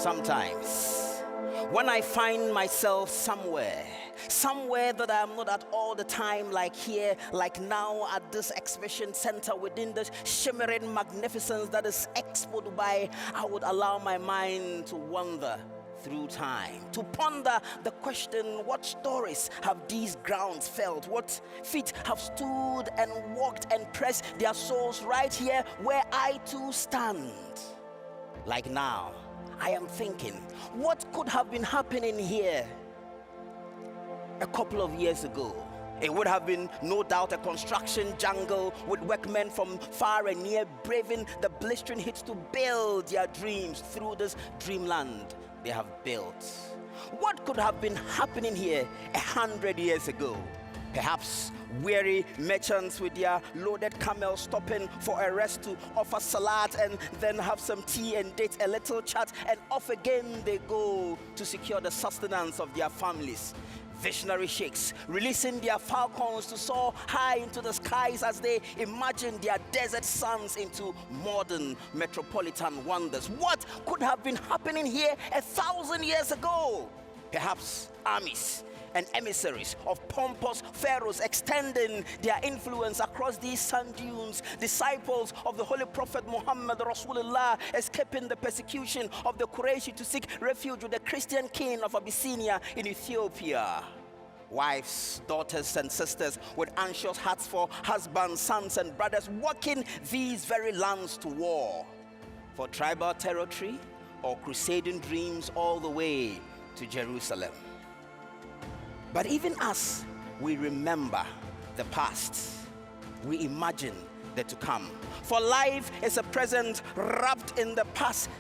Sometimes, when I find myself somewhere that I am not at all the time, like here, like now at this exhibition center within the shimmering magnificence that is Expo Dubai, I would allow my mind to wander through time, to ponder the question, what stories have these grounds felt? What feet have stood and walked and pressed their souls right here where I too stand? Like now, I am thinking, what could have been happening here a couple of years ago? It would have been no doubt a construction jungle with workmen from far and near braving the blistering heat to build their dreams through this dreamland they have built. What could have been happening here 100 years ago? Perhaps weary merchants with their loaded camels stopping for a rest to offer salad and then have some tea and date a little chat, and off again they go to secure the sustenance of their families. Visionary sheikhs releasing their falcons to soar high into the skies as they imagine their desert suns into modern metropolitan wonders. What could have been happening here 1,000 years ago? Perhaps armies and emissaries of pompous pharaohs extending their influence across these sand dunes, disciples of the Holy Prophet Muhammad Rasulullah escaping the persecution of the Quraysh to seek refuge with the Christian king of Abyssinia in Ethiopia. Wives, daughters, and sisters with anxious hearts for husbands, sons, and brothers walking these very lands to war for tribal territory or crusading dreams all the way to Jerusalem. But even as we remember the past, we imagine the to come. For life is a present wrapped in the past,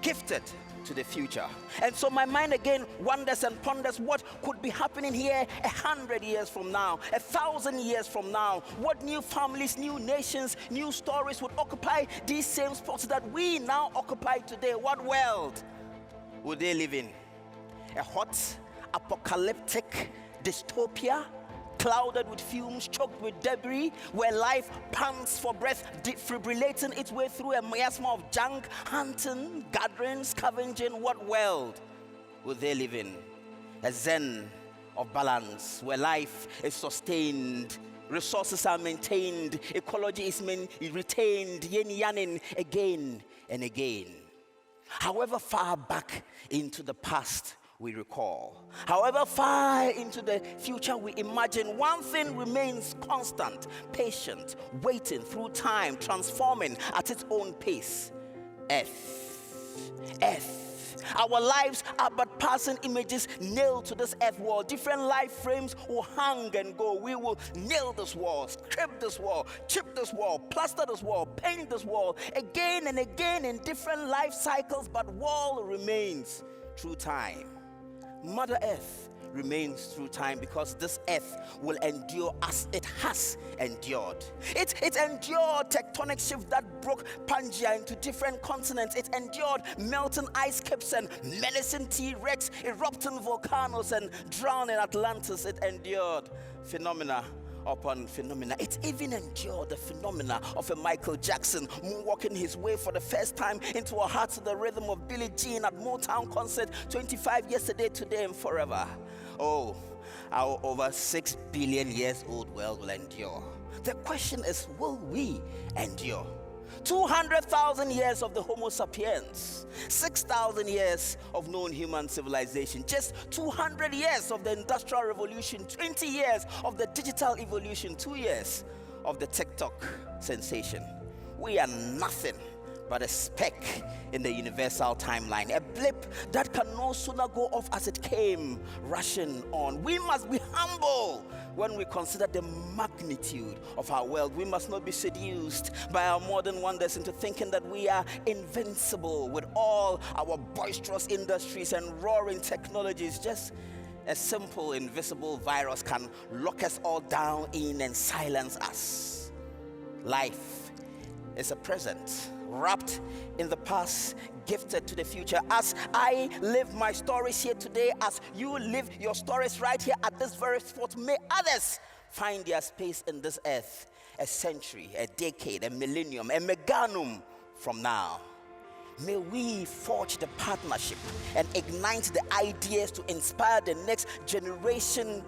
gifted to the future. And so my mind again wonders and ponders what could be happening here 100 years from now, 1,000 years from now. What new families, new nations, new stories would occupy these same spots that we now occupy today? What world would they live in? A hot, apocalyptic dystopia, clouded with fumes, choked with debris, where life pants for breath, defibrillating its way through a miasma of junk, hunting, gathering, scavenging. What world would they live in? A zen of balance, where life is sustained, resources are maintained, ecology is retained, yin-yanning again and again. However far back into the past we recall, however far into the future we imagine, one thing remains constant: patient, waiting through time, transforming at its own pace. Earth. Our lives are but passing images nailed to this earth wall. Different life frames will hang and go. We will nail this wall, scrape this wall, chip this wall, plaster this wall, paint this wall, again and again in different life cycles, but wall remains through time. Mother Earth remains through time, because this earth will endure as it has endured. It endured tectonic shifts that broke Pangea into different continents. It endured melting ice caps and menacing T-Rex, erupting volcanoes and drowning Atlantis. It endured phenomena upon phenomena. It even endured the phenomena of a Michael Jackson moonwalking his way for the first time into our hearts to the rhythm of Billie Jean at Motown concert 25 yesterday, today, and forever. Oh, our over 6 billion years old world will endure. The question is, will we endure? 200,000 years of the Homo sapiens, 6,000 years of known human civilization, just 200 years of the Industrial Revolution, 20 years of the digital evolution, 2 years of the TikTok sensation. We are nothing but a speck in the universal timeline, a blip that can no sooner go off as it came rushing on. We must be humble when we consider the magnitude of our world. We must not be seduced by our modern wonders into thinking that we are invincible with all our boisterous industries and roaring technologies. Just a simple invisible virus can lock us all down in and silence us. Life is a present wrapped in the past, gifted to the future. As I live my stories here today, as you live your stories right here at this very spot, may others find their space in this earth a century, a decade, a millennium, a meganum from now. May we forge the partnership and ignite the ideas to inspire the next generation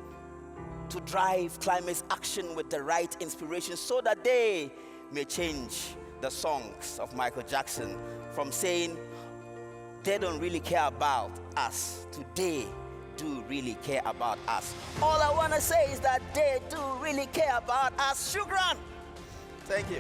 to drive climate action with the right inspiration, so that they may change the songs of Michael Jackson from saying they don't really care about us to they do really care about us. All I want to say is that they do really care about us. Shukran. Thank you.